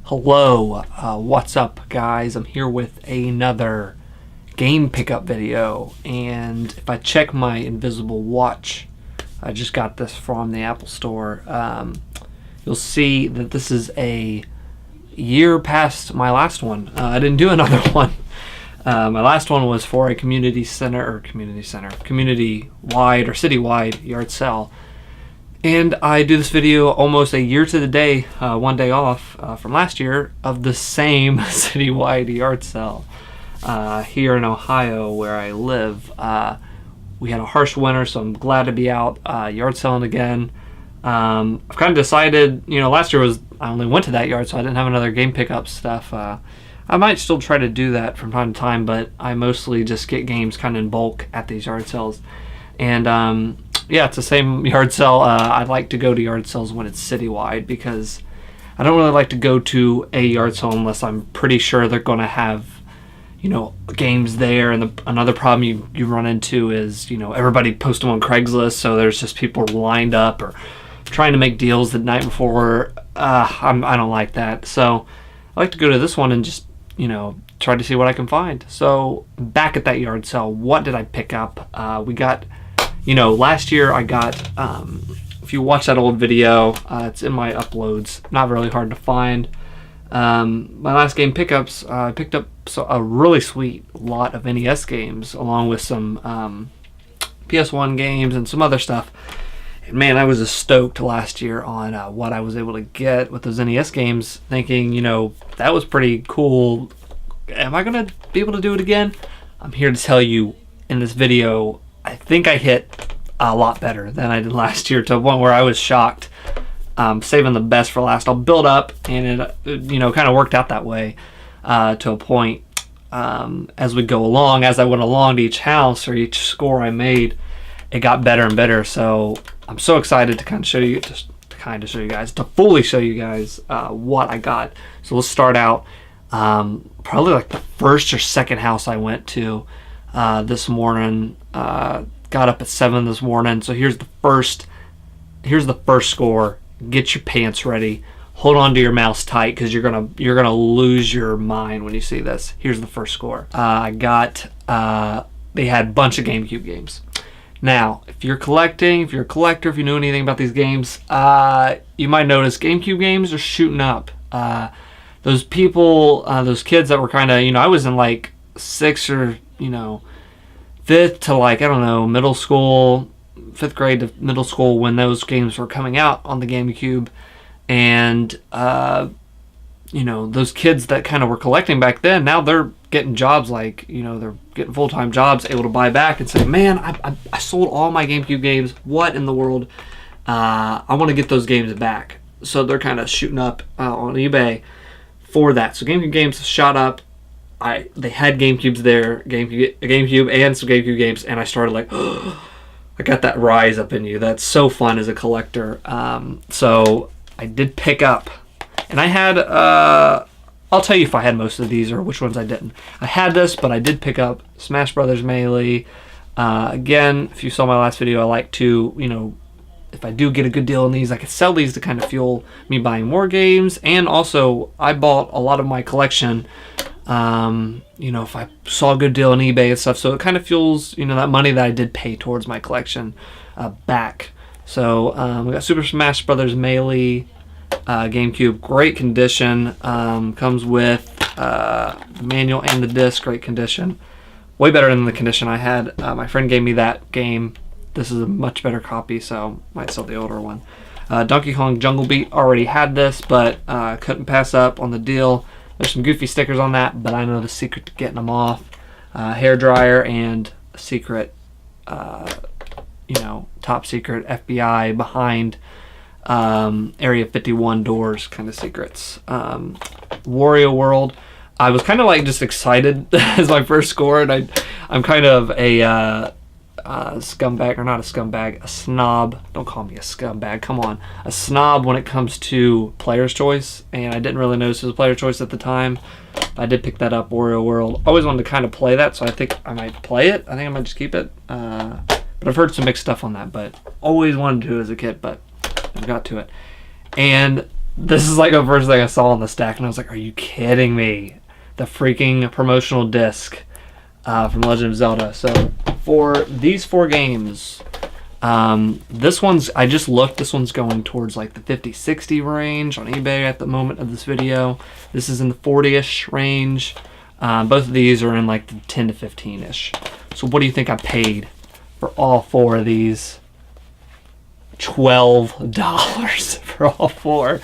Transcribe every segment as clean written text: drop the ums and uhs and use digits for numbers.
Hello, what's up guys? I'm here with another game pickup video, and if I check my invisible watch, I just got this from the Apple Store, you'll see that this is a year past my last one. I didn't do another one. My last one was for a community-wide or city-wide yard sale. And I do this video almost a year to the day, one day off from last year, of the same citywide yard sale here in Ohio where I live. We had a harsh winter, so I'm glad to be out yard selling again. I've kind of decided, last year I only went to that yard, so I didn't have another game pickup stuff. I might still try to do that from time to time, but I mostly just get games kind of in bulk at these yard sales. And yeah, it's the same yard sale. I like to go to yard sales when it's citywide because I don't really like to go to a yard sale unless I'm pretty sure they're going to have, games there. And another problem you run into is, everybody posts them on Craigslist, so there's just people lined up or trying to make deals the night before. I don't like that. So I like to go to this one and just, try to see what I can find. So back at that yard sale, what did I pick up? We got... last year I got, if you watch that old video, it's in my uploads, not really hard to find. My last game pickups, I picked up a really sweet lot of NES games along with some PS1 games and some other stuff. And man, I was just stoked last year on what I was able to get with those NES games, thinking, that was pretty cool. Am I going to be able to do it again? I'm here to tell you in this video, I think I hit a lot better than I did last year, to the point where I was shocked. Saving the best for last. I'll build up, and it kind of worked out that way to a point as we go along. As I went along to each house or each score I made, it got better and better. So I'm so excited to fully show you guys what I got. So let's start out. Probably like the first or second house I went to this morning. Got up at 7 this morning. So here's the first score. Get your pants ready. Hold on to your mouse tight because you're gonna lose your mind when you see this. Here's the first score. I got they had a bunch of GameCube games. Now, if you're a collector, if you know anything about these games, you might notice GameCube games are shooting up. Those kids that were kind of, I was in like 6th or 5th to middle school, 5th grade to middle school when those games were coming out on the GameCube. And, those kids that kind of were collecting back then, now they're getting jobs they're getting full-time jobs, able to buy back and say, man, I sold all my GameCube games. What in the world? I want to get those games back. So they're kind of shooting up on eBay for that. So GameCube games shot up. They had GameCubes there, GameCube and some GameCube games, and I started like, oh, I got that rise up in you. That's so fun as a collector. So I did pick up, and I had, I'll tell you if I had most of these or which ones I didn't. I had this, but I did pick up Smash Brothers Melee. Again, if you saw my last video, I like to, if I do get a good deal on these, I could sell these to kind of fuel me buying more games. And also, I bought a lot of my collection, if I saw a good deal on eBay and stuff. So it kind of fuels, that money that I did pay towards my collection back. So we got Super Smash Brothers Melee, GameCube, great condition. Comes with the manual and the disc, great condition. Way better than the condition I had. My friend gave me that game. This is a much better copy, so might sell the older one. Donkey Kong Jungle Beat, already had this, but couldn't pass up on the deal. There's some goofy stickers on that, but I know the secret to getting them off. Hair dryer and a secret, top secret FBI behind Area 51 doors kind of secrets. Wario World. I was kind of just excited as my first score, and I'm kind of a scumbag, or not a scumbag, a snob. Don't call me a scumbag, come on. A snob when it comes to player's choice, and I didn't really notice it was player's choice at the time. I did pick that up, Wario World. Always wanted to kind of play that, so I think I might play it. I think I might just keep it. But I've heard some mixed stuff on that, but always wanted to as a kid, but never got to it. And This is like the first thing I saw on the stack, and I was like, are you kidding me? The freaking promotional disc from Legend of Zelda. So for these 4 games, this one's, I just looked, this one's going towards like the 50-60 range on eBay at the moment of this video. This is in the 40-ish range. Both of these are in like the 10 to 15-ish. So what do you think I paid for all 4 of these? $12 for all 4.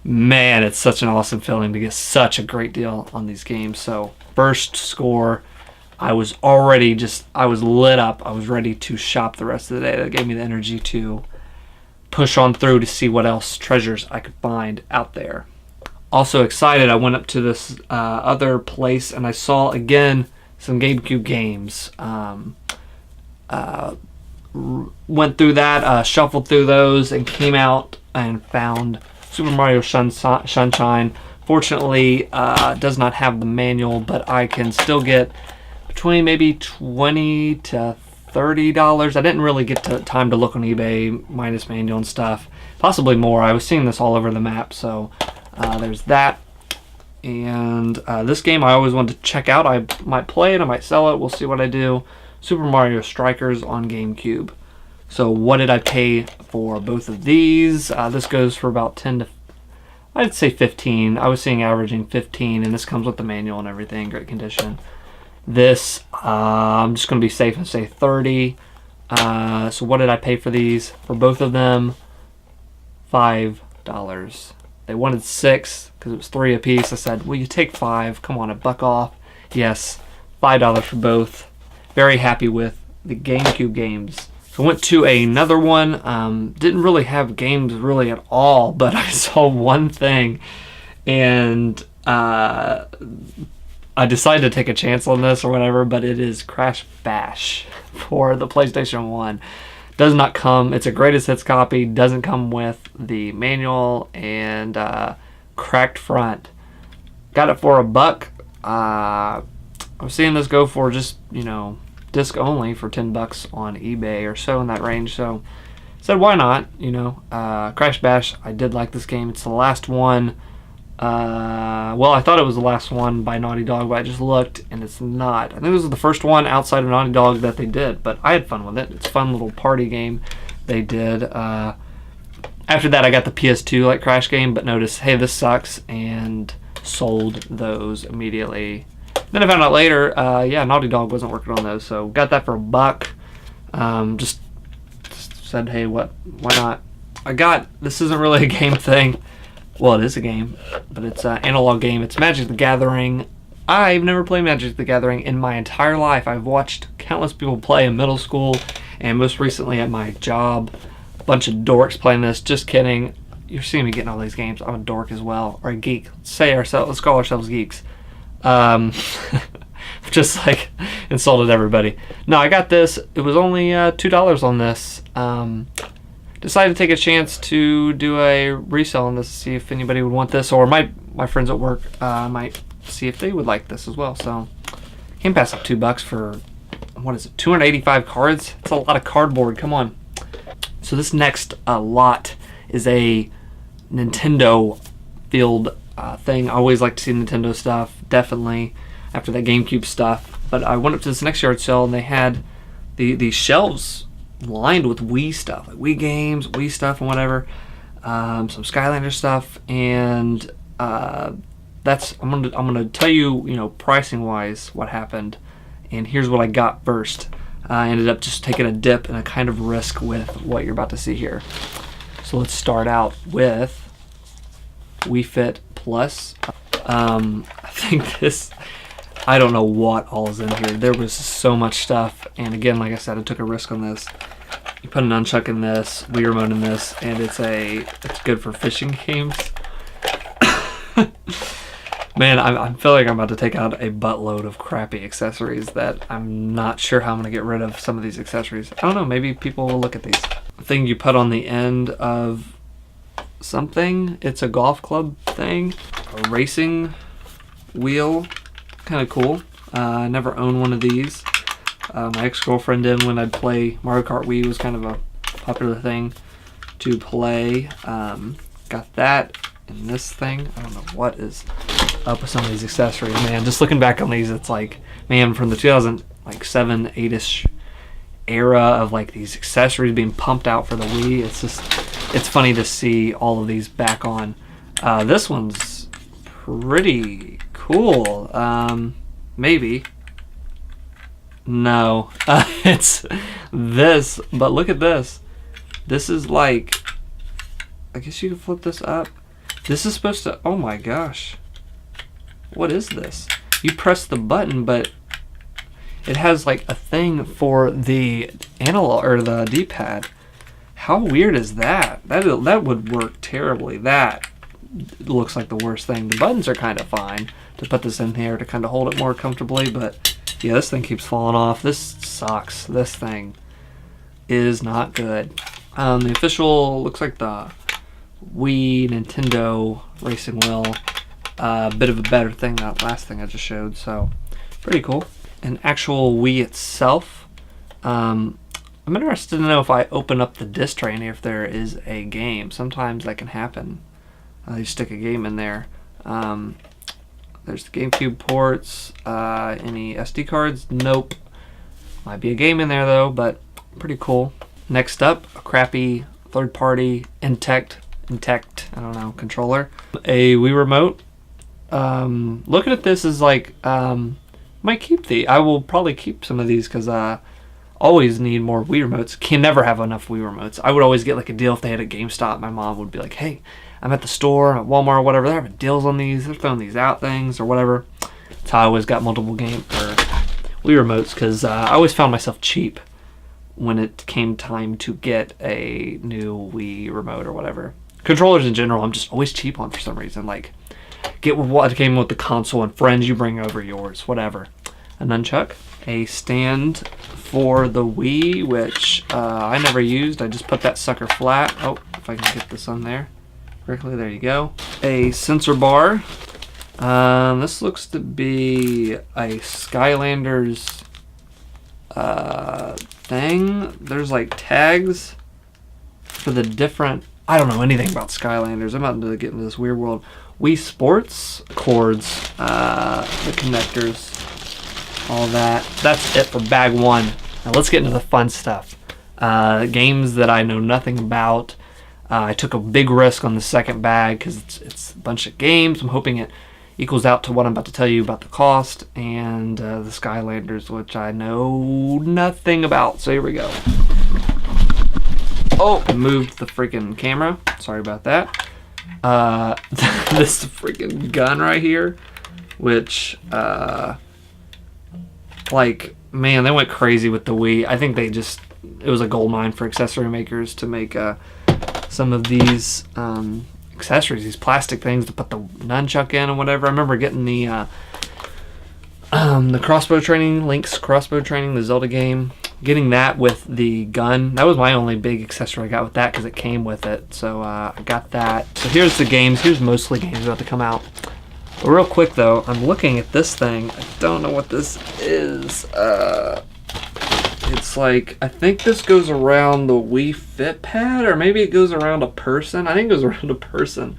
Man, it's such an awesome feeling to get such a great deal on these games. So first score, I was already I was lit up. I was ready to shop the rest of the day. That gave me the energy to push on through to see what else treasures I could find out there. Also excited, I went up to this other place and I saw again some GameCube games. Went through that, shuffled through those, and came out and found Super Mario Sunshine. Fortunately, does not have the manual, but I can still get between maybe $20 to $30. I didn't really get time to look on eBay minus manual and stuff. Possibly more. I was seeing this all over the map, so there's that. And this game I always wanted to check out. I might play it, I might sell it. We'll see what I do. Super Mario Strikers on GameCube. So what did I pay for both of these? This goes for about 10 to, I'd say 15. I was seeing averaging 15, and this comes with the manual and everything, great condition. This, I'm just going to be safe and say 30. So what did I pay for these? For both of them, $5. They wanted 6 because it was 3 a piece. I said, well, you take 5. Come on, $1 off. Yes, $5 for both. Very happy with the GameCube games. So I went to another one. Didn't really have games really at all, but I saw one thing, and I decided to take a chance on this or whatever, but it is Crash Bash for the PlayStation 1. Does not come, it's a greatest hits copy, doesn't come with the manual, and cracked front. Got it for $1. I was seeing this go for just, you know, disc only for $10 on eBay or so in that range. So said, why not? You know, Crash Bash. I did like this game. It's the last one. Well, I thought it was the last one by Naughty Dog, but I just looked and it's not. I think this was the first one outside of Naughty Dog that they did, but I had fun with it. It's a fun little party game they did. After that, I got the PS2 like Crash game, but noticed, hey, this sucks, and sold those immediately. Then I found out later, yeah, Naughty Dog wasn't working on those, so got that for $1. Just said, hey, why not? This isn't really a game thing. Well, it is a game, but it's an analog game. It's Magic the Gathering. I've never played Magic the Gathering in my entire life. I've watched countless people play in middle school, and most recently at my job. A bunch of dorks playing this. Just kidding. You're seeing me getting all these games. I'm a dork as well, or a geek. Let's call ourselves geeks. Just like insulted everybody. No, I got this. It was only $2 on this. Decided to take a chance to do a resell on this, see if anybody would want this, or my friends at work might see if they would like this as well. So came past up $2 for, what is it, 285 cards? It's a lot of cardboard. Come on. So this next lot is a Nintendo field thing. I always like to see Nintendo stuff, definitely after that GameCube stuff. But I went up to this next yard sale and they had the shelves lined with Wii stuff, like Wii games, Wii stuff, and whatever. Some Skylander stuff, and that's I'm gonna tell you, you know, pricing wise what happened. And here's what I got first. I ended up just taking a dip and a kind of risk with what you're about to see here. So let's start out with Wii Fit Plus. I think this, I don't know what all is in here. There was so much stuff, and again, like I said, I took a risk on this. You put a nunchuck in this, Wii remote in this, and it's good for fishing games. Man, I feel like I'm about to take out a buttload of crappy accessories that I'm not sure how I'm gonna get rid of some of these accessories. I don't know, maybe people will look at these. The thing you put on the end of something, it's a golf club thing, a racing wheel, kind of cool. I never owned one of these. My ex-girlfriend did when I'd play Mario Kart Wii. Was kind of a popular thing to play. Got that, in this thing. I don't know what is up with some of these accessories, man. Just looking back on these, it's like, man, from the 2007, 8ish era of like these accessories being pumped out for the Wii. It's funny to see all of these back on. This one's pretty cool. Maybe. No, it's this, but look at this. This is like, I guess you can flip this up. This is supposed to, oh my gosh. What is this? You press the button, but it has like a thing for the analog or the D-pad. How weird is that? That would work terribly. That looks like the worst thing. The buttons are kind of fine to put this in here to kind of hold it more comfortably, but yeah, this thing keeps falling off. This sucks. This thing is not good. The official looks like the Wii Nintendo racing wheel. A bit of a better thing than that last thing I just showed, so pretty cool. An actual Wii itself. I'm interested to know if I open up the disc tray and if there is a game. Sometimes that can happen. You stick a game in there. There's the GameCube ports. Any SD cards? Nope. Might be a game in there though, but pretty cool. Next up, a crappy third-party Intect, I don't know, controller. A Wii remote. Looking at this is like, might keep I will probably keep some of these because always need more Wii remotes. Can never have enough Wii remotes. I would always get like a deal if they had a GameStop. My mom would be like, hey, I'm at the store, at Walmart or whatever, they're having deals on these, they're throwing these out things or whatever. That's how I always got multiple Wii remotes, because I always found myself cheap when it came time to get a new Wii remote or whatever. Controllers in general, I'm just always cheap on for some reason. Like, get what came with the console and friends you bring over yours, whatever. A nunchuck. A stand for the Wii, which I never used. I just put that sucker flat. Oh, if I can get this on there correctly, there you go. A sensor bar. This looks to be a Skylander's thing. There's like tags for the different, I don't know anything about Skylanders. I'm about to get into this weird world. Wii Sports cords, the connectors, all that. That's it for bag one. Now let's get into the fun stuff. Games that I know nothing about. I took a big risk on the second bag because it's a bunch of games. I'm hoping it equals out to what I'm about to tell you about the cost and the Skylanders, which I know nothing about. So here we go. Oh, I moved the freaking camera. Sorry about that. This freaking gun right here, which, like, man, they went crazy with the Wii. I think it was a gold mine for accessory makers to make some of these accessories, these plastic things to put the nunchuck in and whatever. I remember getting the crossbow training, Link's crossbow training, the Zelda game, getting that with the gun. That was my only big accessory I got with that because it came with it. So I got that. So here's the games. Here's mostly games about to come out. But real quick though, I'm looking at this thing. I don't know what this is. It's like, I think this goes around the Wii Fit pad, or maybe it goes around a person. I think it goes around a person.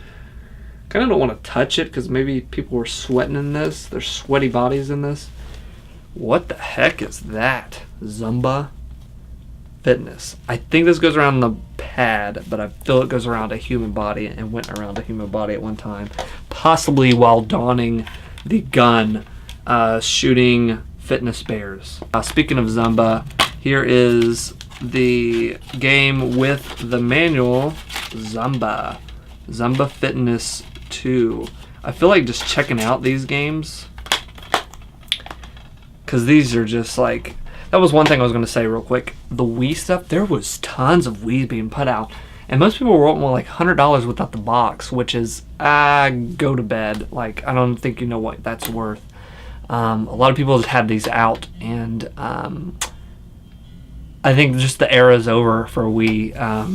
Kind of don't want to touch it because maybe people were sweating in this. There's sweaty bodies in this. What the heck is that? Zumba Fitness. I think this goes around the pad, but I feel it goes around a human body and went around a human body at one time. Possibly while donning the gun, shooting fitness bears. Speaking of Zumba, here is the game with the manual, Zumba Fitness 2. I feel like just checking out these games because these are just like, that was one thing I was going to say real quick. The Wii stuff, there was tons of Wii being put out, and most people were wanting like $100 without the box, which is go to bed. Like, I don't think you know what that's worth. A lot of people just had these out, and I think just the era's over for Wii. I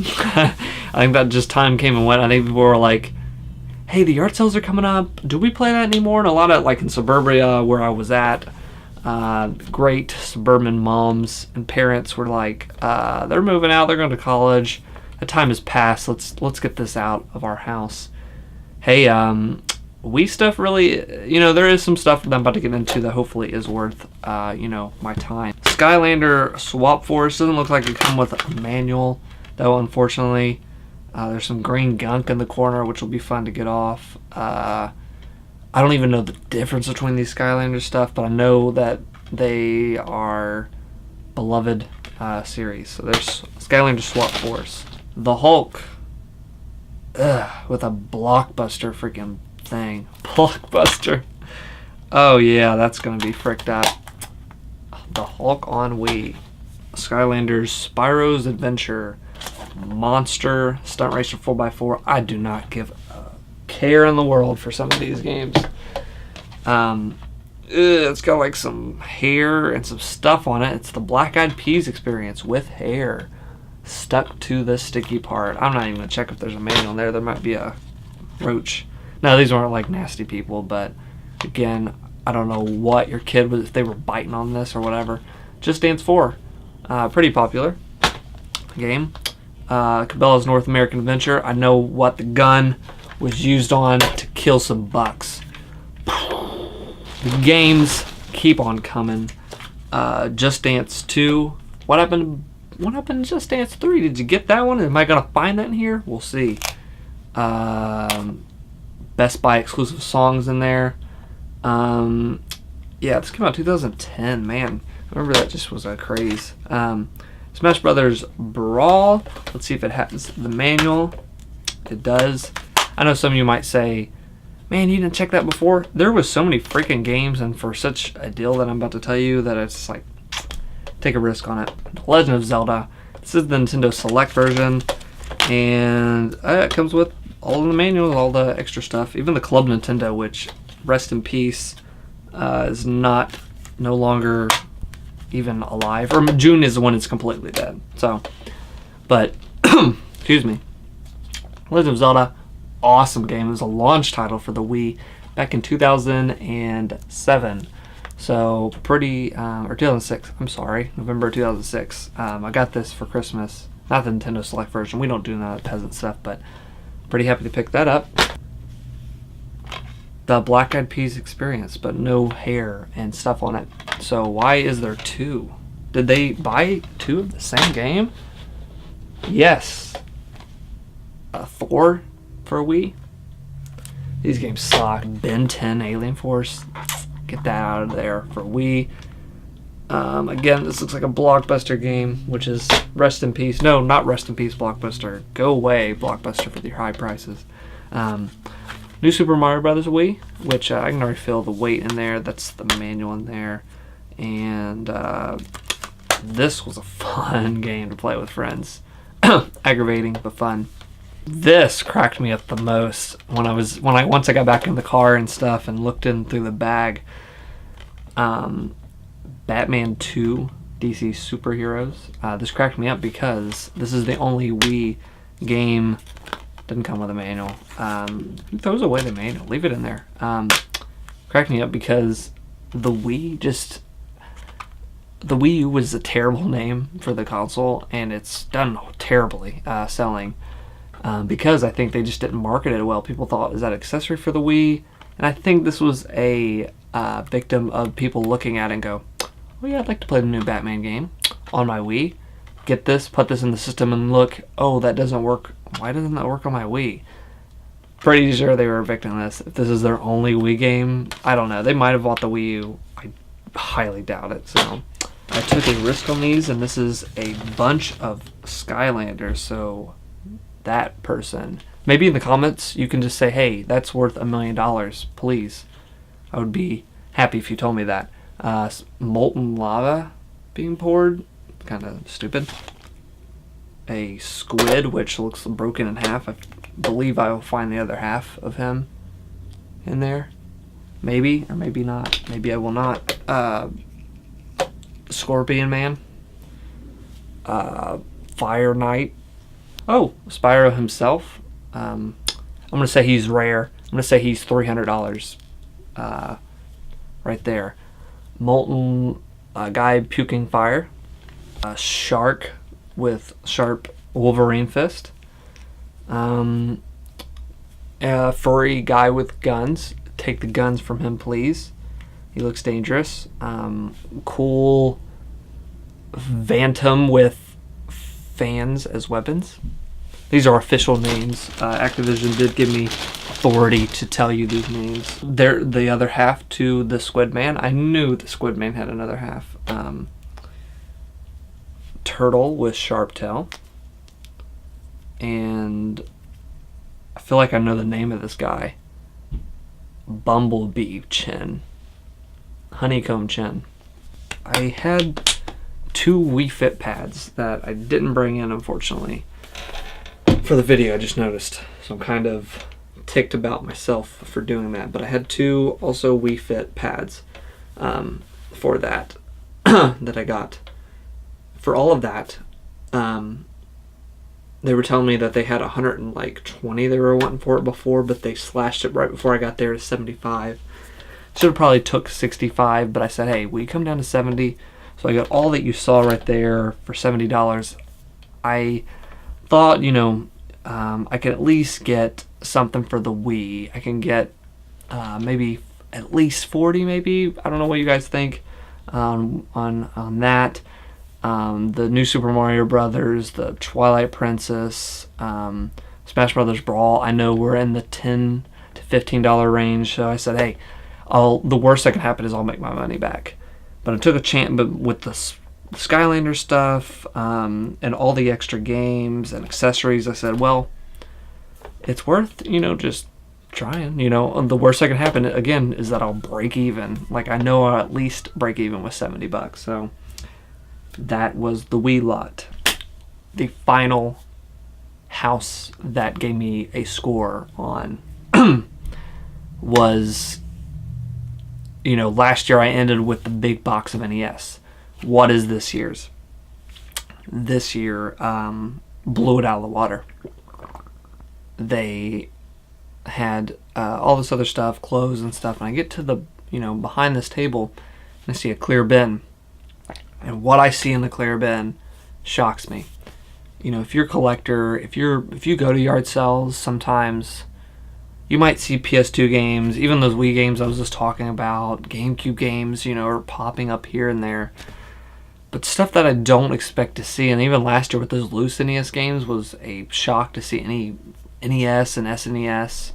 think that just time came and went. I think people were like, hey, the yard sales are coming up. Do we play that anymore? And a lot of, like in suburbia where I was at, great suburban moms and parents were like, they're moving out, they're going to college. The time has passed. Let's get this out of our house. Hey, Wii stuff really, you know, there is some stuff that I'm about to get into that hopefully is worth, you know, my time. Skylander Swap Force doesn't look like it come with a manual, though, unfortunately. There's some green gunk in the corner, which will be fun to get off. I don't even know the difference between these Skylander stuff, but I know that they are beloved series. So there's Skylander Swap Force. The Hulk, with a blockbuster freaking thing. Blockbuster. Oh yeah, that's gonna be fricked up. The Hulk on Wii. Skylanders Spyro's Adventure. Monster Stunt Racer 4x4. I do not give a care in the world for some of these games. It's got like some hair and some stuff on it. It's the Black Eyed Peas experience with hair stuck to the sticky part. I'm not even gonna check if there's a manual in there. There might be a roach. No, these aren't like nasty people, but again, I don't know what your kid was, if they were biting on this or whatever. Just Dance 4. Pretty popular game. Cabela's North American Adventure. I know what the gun was used on to kill some bucks. The games keep on coming. Just Dance 2. What happened to Just Dance 3? Did you get that one? Am I gonna find that in here? We'll see. Best Buy exclusive songs in there. Yeah, this came out 2010. Man, I remember that just was a craze. Smash Brothers Brawl. Let's see if it has the manual. It does. I know some of you might say, man, you didn't check that before. There was so many freaking games, and for such a deal that I'm about to tell you, that it's like, take a risk on it. The Legend of Zelda. This is the Nintendo Select version, and it comes with all of the manuals, all the extra stuff. Even the Club Nintendo, which, rest in peace, is no longer even alive. Or June is when it's completely dead. So, but, excuse me. Legend of Zelda, awesome game. It was a launch title for the Wii back in 2007. So, pretty, or 2006, I'm sorry, November 2006. I got this for Christmas. Not the Nintendo Select version. We don't do none of that peasant stuff, but pretty happy to pick that up. The Black Eyed Peas experience, but no hair and stuff on it. So why is there two? Did they buy two of the same game? Yes. Thor for Wii. These games suck. Ben 10 Alien Force. Get that out of there for Wii. Again, this looks like a Blockbuster game, which is rest in peace. No, not rest in peace, Blockbuster. Go away, Blockbuster, for your high prices. New Super Mario Brothers Wii, which I can already feel the weight in there. That's the manual in there. And this was a fun game to play with friends. Aggravating, but fun. This cracked me up the most once I got back in the car and stuff and looked in through the bag. Batman 2 DC Superheroes. This cracked me up because this is the only Wii game. Didn't come with a manual. Who throws away the manual? Leave it in there. Cracked me up because the Wii U was a terrible name for the console, and it's done terribly selling. Because I think they just didn't market it well. People thought, is that an accessory for the Wii? And I think this was a victim of people looking at it and go, oh yeah, I'd like to play the new Batman game on my Wii. Get this, put this in the system, and look, oh, that doesn't work. Why doesn't that work on my Wii? Pretty sure they were a victim of this. If this is their only Wii game, I don't know. They might have bought the Wii U. I highly doubt it. So I took a risk on these, and this is a bunch of Skylanders. So that person, maybe in the comments, you can just say, hey, that's worth $1 million, please. I would be happy if you told me that. Molten lava being poured, kind of stupid. A squid, which looks broken in half. I believe I will find the other half of him in there. Maybe, or maybe not. Maybe I will not. Scorpion Man. Fire Knight. Oh, Spyro himself. I'm going to say he's rare. I'm going to say he's $300. Right there. Molten guy puking fire. A shark with sharp Wolverine fist. Furry guy with guns. Take the guns from him, please. He looks dangerous. Cool Phantom with fans as weapons. These are official names. Activision did give me authority to tell you these names. They're the other half to the Squid Man. I knew the Squid Man had another half. Turtle with sharp tail. And I feel like I know the name of this guy. Bumblebee chin. Honeycomb chin. I had 2 Wii Fit pads that I didn't bring in, unfortunately, for the video. I just noticed, so I'm kind of ticked about myself for doing that. But I had 2 also Wii Fit pads for that that I got. For all of that, they were telling me that they had 120 they were wanting for it before, but they slashed it right before I got there to 75. Should have probably took 65, but I said, hey, will you come down to 70? So I got all that you saw right there for $70. I thought, I could at least get something for the Wii. I can get maybe at least 40, maybe. I don't know what you guys think on that. The new Super Mario Brothers, the Twilight Princess, Smash Brothers Brawl. I know we're in the $10 to $15 range, so I said, hey, the worst that can happen is I'll make my money back. But I took a chance, but with the Skylander stuff and all the extra games and accessories, I said, well, it's worth, just trying. The worst that can happen, again, is that I'll break even. Like, I know I'll at least break even with $70. So that was the Wii lot. The final house that gave me a score on was, last year I ended with the big box of NES. What is this year's? This year blew it out of the water. They had all this other stuff, clothes and stuff, and I get to the, behind this table, and I see a clear bin. And what I see in the clear bin shocks me. If you're a collector, if you go to yard sales, sometimes you might see PS2 games, even those Wii games I was just talking about, GameCube games, are popping up here and there. But stuff that I don't expect to see, and even last year with those loose NES games was a shock to see any NES and SNES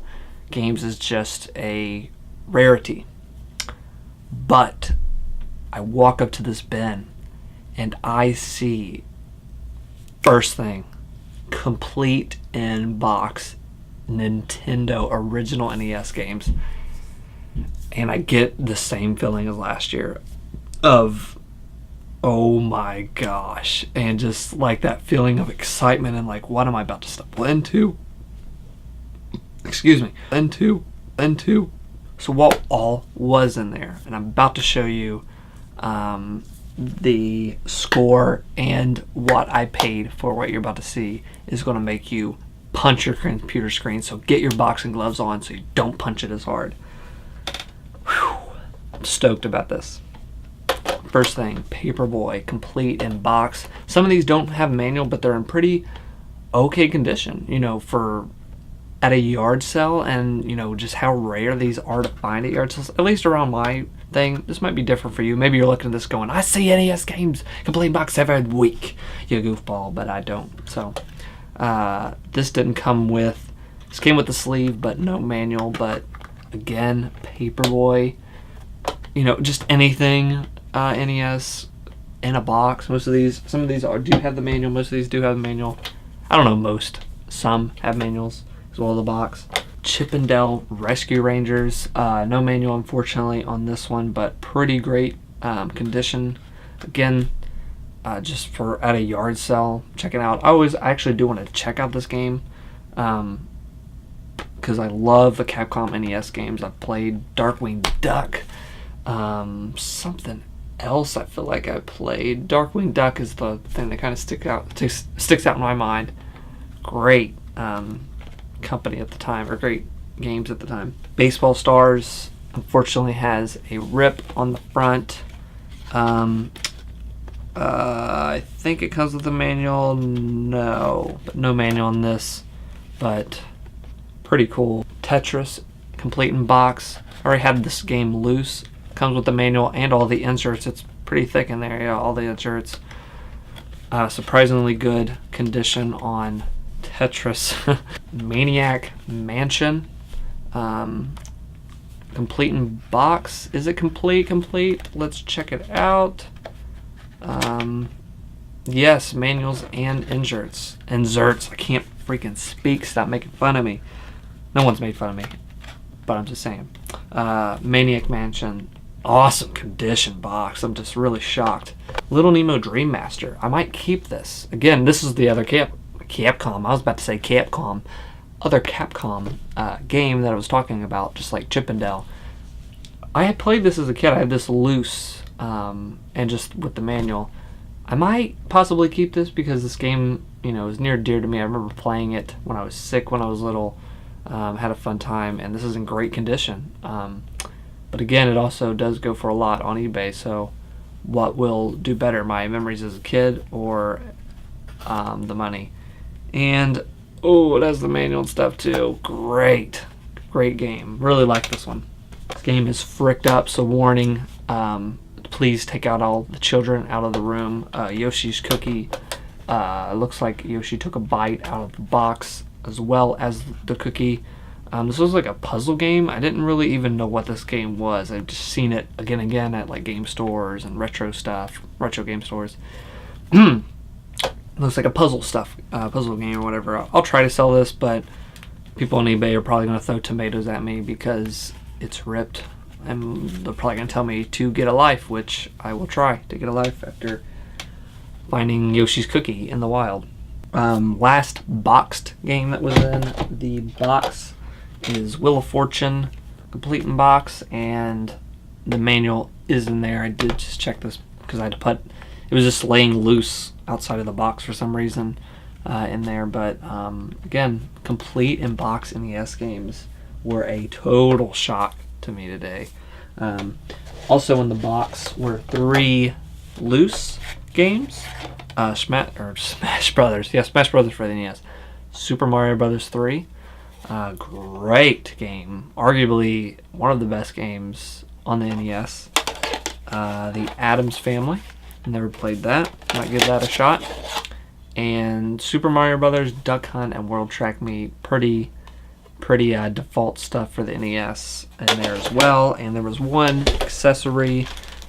games is just a rarity. But I walk up to this bin and I see, first thing, complete in box Nintendo original NES games, and I get the same feeling as last year of, oh my gosh, and just like that feeling of excitement and like, what am I about to stumble into? Excuse me. Into. So what all was in there? And I'm about to show you the score, and what I paid for what you're about to see is going to make you punch your computer screen. So get your boxing gloves on so you don't punch it as hard. Whew. I'm stoked about this. First thing, Paperboy, complete in box. Some of these don't have manual, but they're in pretty okay condition, for at a yard sale, and just how rare these are to find at yard sales, at least around my thing. This might be different for you. Maybe you're looking at this going, I see NES games complete box every week, you goofball, but I don't. So this didn't come with, this came with the sleeve but no manual. But again, Paperboy, just anything NES in a box. Some of these do have the manual, most of these do have the manual. I don't know, some have manuals as well as the box. Chippendale Rescue Rangers, no manual unfortunately on this one, but pretty great condition. Again, just for at a yard sale, check it out. I actually do want to check out this game because I love the Capcom NES games. I've played Darkwing Duck, something else I feel like I played. Darkwing Duck is the thing that kind of sticks out in my mind. Great company at the time, or great games at the time. Baseball Stars unfortunately has a rip on the front. I think it comes with a manual. No manual on this, but pretty cool. Tetris, complete in box. I already had this game loose. Comes with the manual and all the inserts. It's pretty thick in there, yeah, all the inserts. Surprisingly good condition on Tetris. Maniac Mansion. Complete in box. Is it complete? Let's check it out. Yes, manuals and inserts. I can't freaking speak. Stop making fun of me. No one's made fun of me, but I'm just saying. Maniac Mansion. Awesome condition box. I'm just really shocked. Little Nemo Dream Master. I might keep this. Again, this is the other Capcom. I was about to say Capcom. Other Capcom game that I was talking about, just like Chippendale. I had played this as a kid. I had this loose, and just with the manual. I might possibly keep this because this game, is near and dear to me. I remember playing it when I was sick, when I was little. Had a fun time, and this is in great condition. But again, it also does go for a lot on eBay, so what will do better, my memories as a kid or the money? And, it has the manual and stuff too. Great game. Really like this one. This game is fricked up, so warning, please take out all the children out of the room. Yoshi's Cookie, looks like Yoshi took a bite out of the box as well as the cookie. This was like a puzzle game. I didn't really even know what this game was. I've just seen it again and again at like game stores and retro game stores. Looks like a puzzle game or whatever. I'll try to sell this, but people on eBay are probably going to throw tomatoes at me because it's ripped. And they're probably going to tell me to get a life, which I will try to get a life after finding Yoshi's Cookie in the wild. Last boxed game that was in the box is Wheel of Fortune, complete in box, and the manual is in there. I did just check this because I had to put it was just laying loose outside of the box for some reason in there. But again, complete in box NES games were a total shock to me today. Also in the box were 3 loose games. Smash Brothers. Yeah, Smash Brothers for the NES. Super Mario Brothers 3. Great game. Arguably one of the best games on the NES. The Addams Family. Never played that. Might give that a shot. And Super Mario Brothers, Duck Hunt, and World Track Meet. Pretty default stuff for the NES in there as well. And there was one accessory.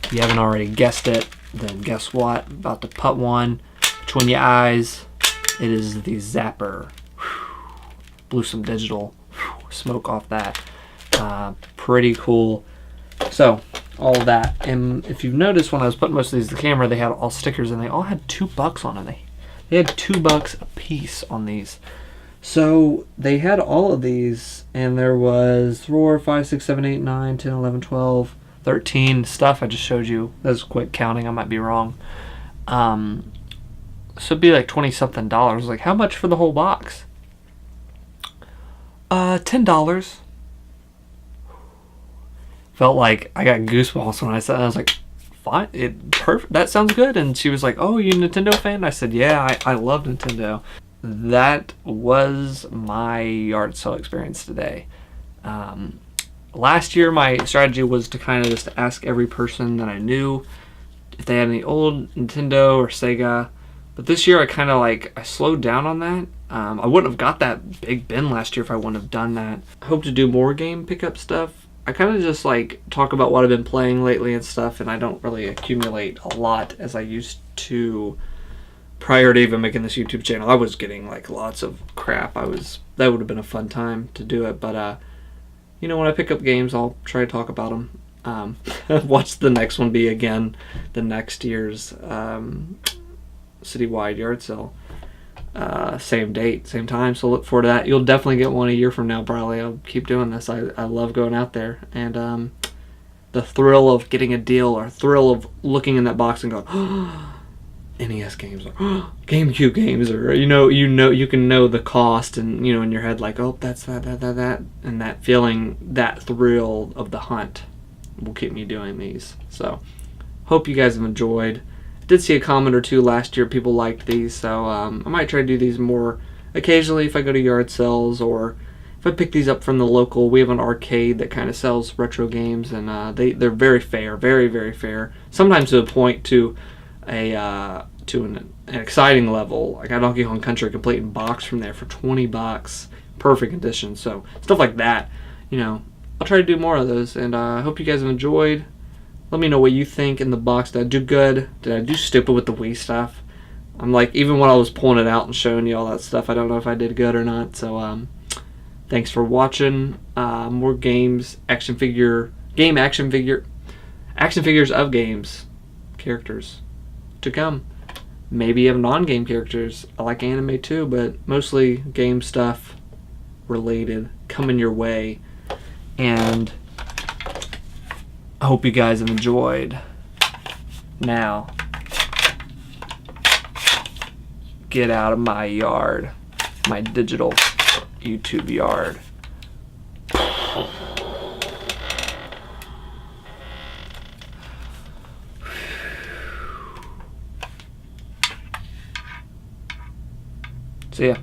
If you haven't already guessed it, then guess what? About to put one between your eyes. It is the Zapper. Blew some digital smoke off that. Pretty cool. So, all of that. And if you've noticed, when I was putting most of these to the camera, they had all stickers and they all had $2 on them. They had $2 a piece on these. So they had all of these, and there was 4, 5, 6, 7, 8, 9, 10, 11, 12, 13 stuff I just showed you. That's quick counting. I might be wrong. So it'd be like $20-something. Like, how much for the whole box? $10. Felt like I got goosebumps when I said that. I was like, fine, perfect. That sounds good. And she was like, "Oh, you a Nintendo fan?" I said, "Yeah, I love Nintendo." That was my yard sale experience today. Last year, my strategy was to kind of just ask every person that I knew if they had any old Nintendo or Sega. But this year, I slowed down on that. I wouldn't have got that big bin last year if I wouldn't have done that. I hope to do more game pickup stuff. I kind of just talk about what I've been playing lately and stuff, and I don't really accumulate a lot as I used to prior to even making this YouTube channel. I was getting lots of crap. That would have been a fun time to do it, but when I pick up games, I'll try to talk about them. Watch the next one be again the next year's citywide yard sale. Same date, same time, so look forward to that. You'll definitely get one a year from now, probably. I'll keep doing this. I love going out there, and the thrill of getting a deal, or thrill of looking in that box and going, oh, NES games, or oh, GameCube games, or you can know the cost, and in your head oh, that's that, and that feeling, that thrill of the hunt will keep me doing these. So hope you guys have enjoyed. Did see a comment or two last year. People liked these, so I might try to do these more occasionally if I go to yard sales, or if I pick these up from the local, we have an arcade that kind of sells retro games, and they're very fair, very, very fair. Sometimes to a point to an exciting level. I got Donkey Kong Country complete in box from there for $20, perfect condition. So stuff like that, I'll try to do more of those, and I hope you guys have enjoyed. Let me know what you think in the box. Did I do good? Did I do stupid with the Wii stuff? I'm like, even when I was pulling it out and showing you all that stuff, I don't know if I did good or not. So thanks for watching. More games, action figures of games, characters to come. Maybe you have non-game characters. I like anime too, but mostly game stuff related coming your way. And I hope you guys have enjoyed. Now, get out of my yard, my digital YouTube yard. See ya.